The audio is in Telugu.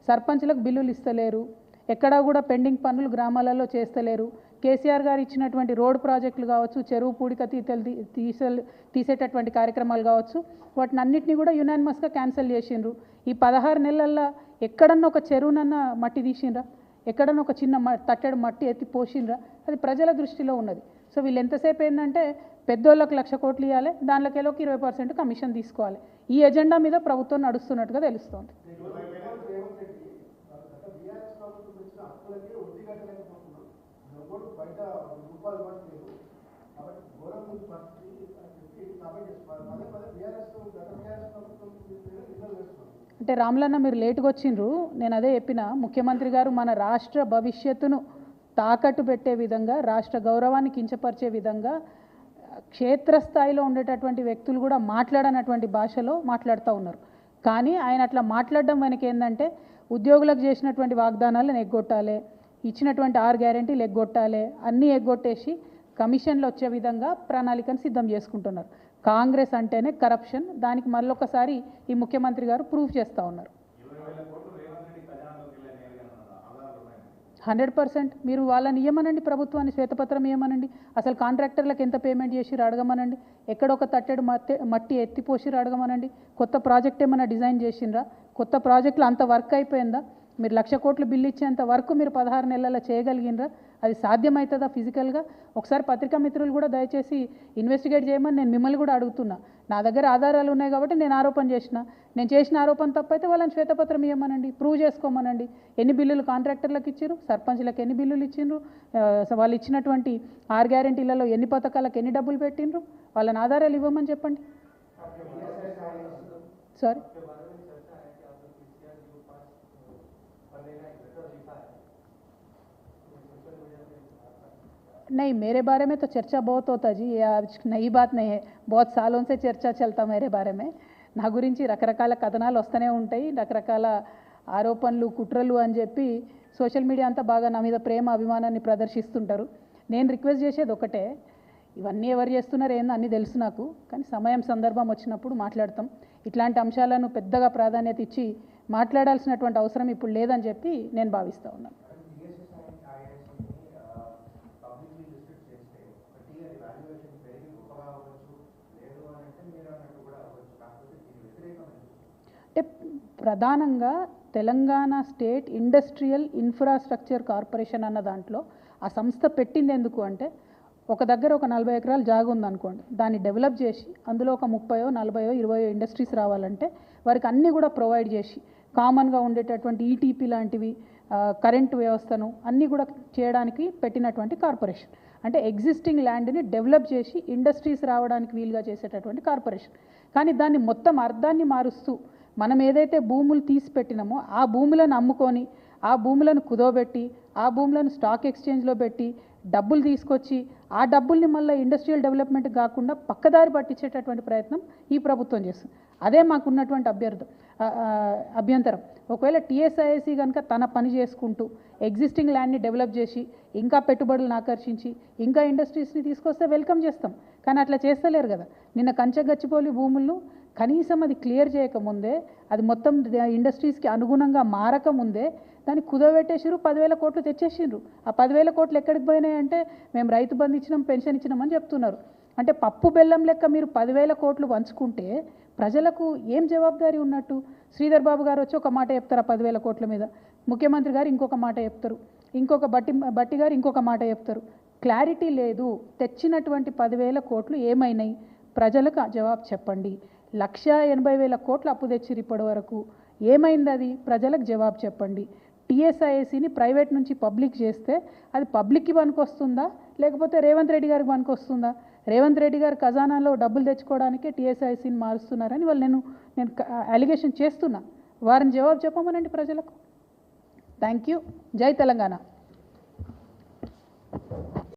సర్పంచ్లకు బిల్లులు ఇస్తలేరు, ఎక్కడా కూడా పెండింగ్ పనులు గ్రామాలలో చేస్తలేరు. కేసీఆర్ గారు ఇచ్చినటువంటి రోడ్ ప్రాజెక్టులు కావచ్చు, చెరువు పూడిక తీసేటటువంటి కార్యక్రమాలు కావచ్చు, వాటిని అన్నింటినీ కూడా యునానిమస్గా క్యాన్సిల్ చేసిండ్రు. ఈ 16 నెలల్లో ఎక్కడన్నా ఒక చెరువునన్నా మట్టి తీసిండ్రా? ఎక్కడన్నా ఒక చిన్న తట్టెడు మట్టి ఎత్తి పోసిండ్రా? అది ప్రజల దృష్టిలో ఉన్నది. సో వీళ్ళు ఎంతసేపు ఏంటంటే పెద్దోళ్ళకి 1,00,000 కోట్లు ఇవ్వాలి, దానిలోకి 20% కమిషన్ తీసుకోవాలి. ఈ ఎజెండా మీద ప్రభుత్వం నడుస్తున్నట్టుగా తెలుస్తోంది. అంటే రాములన్న మీరు లేటుగా వచ్చిండ్రు. నేను అదే చెప్పిన, ముఖ్యమంత్రి గారు మన రాష్ట్ర భవిష్యత్తును తాకట్టు పెట్టే విధంగా, రాష్ట్ర గౌరవాన్ని కించపరిచే విధంగా క్షేత్రస్థాయిలో ఉండేటటువంటి వ్యక్తులు కూడా మాట్లాడనటువంటి భాషలో మాట్లాడుతూ ఉన్నారు. కానీ ఆయన అట్లా మాట్లాడడం వెనక ఏంటంటే ఉద్యోగులకు చేసినటువంటి వాగ్దానాలను ఎగ్గొట్టాలి, ఇచ్చినటువంటి 6 గ్యారెంటీలు ఎగ్గొట్టాలి, అన్నీ ఎగ్గొట్టేసి కమిషన్లు వచ్చే విధంగా ప్రణాళికను సిద్ధం చేసుకుంటున్నారు. కాంగ్రెస్ అంటేనే కరప్షన్. దానికి మళ్ళొకసారి ఈ ముఖ్యమంత్రి గారు ప్రూఫ్ చేస్తూ ఉన్నారు. 100% మీరు వాళ్ళని ఇవ్వమనండి, ప్రభుత్వాన్ని శ్వేతపత్రం ఇవ్వమనండి. అసలు కాంట్రాక్టర్లకు ఎంత పేమెంట్ చేసిరు అడగమనండి. ఎక్కడొక తట్టెడు మట్టి ఎత్తిపోసిరు అడగమనండి. కొత్త ప్రాజెక్ట్ ఏమైనా డిజైన్ చేసిండ్రా? కొత్త ప్రాజెక్టులు అంత వర్క్ అయిపోయిందా? మీరు 1,00,000 కోట్లు బిల్లు ఇచ్చేంత వరకు మీరు 16 నెలల్లో చేయగలిగినరా? అది సాధ్యమవుతుందా ఫిజికల్గా? ఒకసారి పత్రికా మిత్రులు కూడా దయచేసి ఇన్వెస్టిగేట్ చేయమని నేను మిమ్మల్ని కూడా అడుగుతున్నా. నా దగ్గర ఆధారాలు ఉన్నాయి కాబట్టి నేను ఆరోపణ చేసిన. నేను చేసిన ఆరోపణ తప్పైతే వాళ్ళని శ్వేతపత్రం ఇవ్వమనండి, ప్రూవ్ చేసుకోమనండి. ఎన్ని బిల్లులు కాంట్రాక్టర్లకు ఇచ్చారు, సర్పంచ్లకు ఎన్ని బిల్లులు ఇచ్చిండ్రు, వాళ్ళు ఇచ్చినటువంటి 6 గ్యారెంటీలలో ఎన్ని పథకాలకు ఎన్ని డబ్బులు పెట్టిండ్రు, వాళ్ళని ఆధారాలు ఇవ్వమని చెప్పండి. సారీ, नहीं, मेरे बारे में तो चर्चा बहुत होता जी, ये नई बात नहीं है. बहुत सालों से चर्चा चलता मेरे बारे में. నా గురించి రకరకాల కథనాలు వస్తూనే ఉంటాయి, రకరకాల ఆరోపణలు కుట్రలు అని చెప్పి సోషల్ మీడియా అంతా బాగా నా మీద ప్రేమ అభిమానాన్ని ప్రదర్శిస్తుంటారు. నేను రిక్వెస్ట్ చేసేది ఒకటే, ఇవన్నీ ఎవరు చేస్తున్నారు ఏందో అన్నీ తెలుసు నాకు, కానీ సమయం సందర్భం వచ్చినప్పుడు మాట్లాడతాం. ఇట్లాంటి అంశాలను పెద్దగా ప్రాధాన్యత ఇచ్చి మాట్లాడాల్సినటువంటి అవసరం ఇప్పుడు లేదని చెప్పి నేను భావిస్తూ ఉన్నాను. అంటే ప్రధానంగా Telangana state industrial infrastructure corporation అన్న దాంట్లో ఆ సంస్థ పెట్టింది ఎందుకు అంటే, ఒక దగ్గర ఒక 40 ఎకరాలు జాగా ఉందనుకోండి, దాన్ని డెవలప్ చేసి అందులో ఒక 30, 40, 20 ఇండస్ట్రీస్ రావాలంటే వారికి అన్నీ కూడా ప్రొవైడ్ చేసి కామన్గా ఉండేటటువంటి ఈటీపీ లాంటివి, కరెంటు వ్యవస్థను అన్నీ కూడా చేయడానికి పెట్టినటువంటి కార్పొరేషన్. అంటే ఎగ్జిస్టింగ్ ల్యాండ్ని డెవలప్ చేసి ఇండస్ట్రీస్ రావడానికి వీలుగా చేసేటటువంటి కార్పొరేషన్. కానీ దాన్ని మొత్తం అర్థాన్ని మారుస్తూ మనం ఏదైతే భూములు తీసి పెట్టినామో ఆ భూములను అమ్ముకొని, ఆ భూములను కుదోబెట్టి, ఆ భూములను స్టాక్ ఎక్స్చేంజ్లో పెట్టి డబ్బులు తీసుకొచ్చి ఆ డబ్బుల్ని మళ్ళీ ఇండస్ట్రియల్ డెవలప్మెంట్ కాకుండా పక్కదారి పట్టించేటటువంటి ప్రయత్నం ఈ ప్రభుత్వం చేస్తుంది. అదే మాకున్నటువంటి అభ్యంతరం. ఒకవేళ టీఎస్ఐఏసీ కనుక తన పని చేసుకుంటూ ఎగ్జిస్టింగ్ ల్యాండ్ని డెవలప్ చేసి ఇంకా పెట్టుబడులను ఆకర్షించి ఇంకా ఇండస్ట్రీస్ని తీసుకొస్తే వెల్కమ్ చేస్తాం. కానీ అట్లా చేస్తలేరు కదా. నిన్న కంచగచ్చిపోలి భూములను కనీసం అది క్లియర్ చేయకముందే, అది మొత్తం ఇండస్ట్రీస్కి అనుగుణంగా మారకముందే దాన్ని కుదవబెట్టేసిరు, 10,000 కోట్లు తెచ్చేసిండ్రు. ఆ 10,000 కోట్లు ఎక్కడికి పోయినాయి అంటే మేము రైతు బంధు ఇచ్చినాం, పెన్షన్ ఇచ్చినామని చెప్తున్నారు. అంటే పప్పు బెల్లం లెక్క మీరు 10,000 కోట్లు పంచుకుంటే ప్రజలకు ఏం జవాబుదారీ ఉన్నట్టు? శ్రీధర్ బాబు గారు వచ్చి ఒక మాట చెప్తారు ఆ 10,000 కోట్ల మీద, ముఖ్యమంత్రి గారు ఇంకొక మాట చెప్తారు, ఇంకొక బట్టి గారు ఇంకొక మాట చెప్తారు. క్లారిటీ లేదు. తెచ్చినటువంటి 10,000 కోట్లు ఏమైనాయి? ప్రజలకు జవాబు చెప్పండి. 1,80,000 కోట్లు అప్పు తెచ్చిరు ఇప్పటి వరకు, ఏమైంది? అది ప్రజలకు జవాబు చెప్పండి. టీఎస్ఐఏసీని ప్రైవేట్ నుంచి పబ్లిక్ చేస్తే అది పబ్లిక్కి పనికొస్తుందా లేకపోతే రేవంత్ రెడ్డి గారికి పనికొస్తుందా? రేవంత్ రెడ్డి గారు ఖజానాలో డబ్బులు తెచ్చుకోవడానికే టీఎస్ఐఏసీని మారుస్తున్నారని వాళ్ళు నేను అలిగేషన్ చేస్తున్నా. వారిని జవాబు చెప్పమనండి ప్రజలకు. Thank you. జై తెలంగాణ.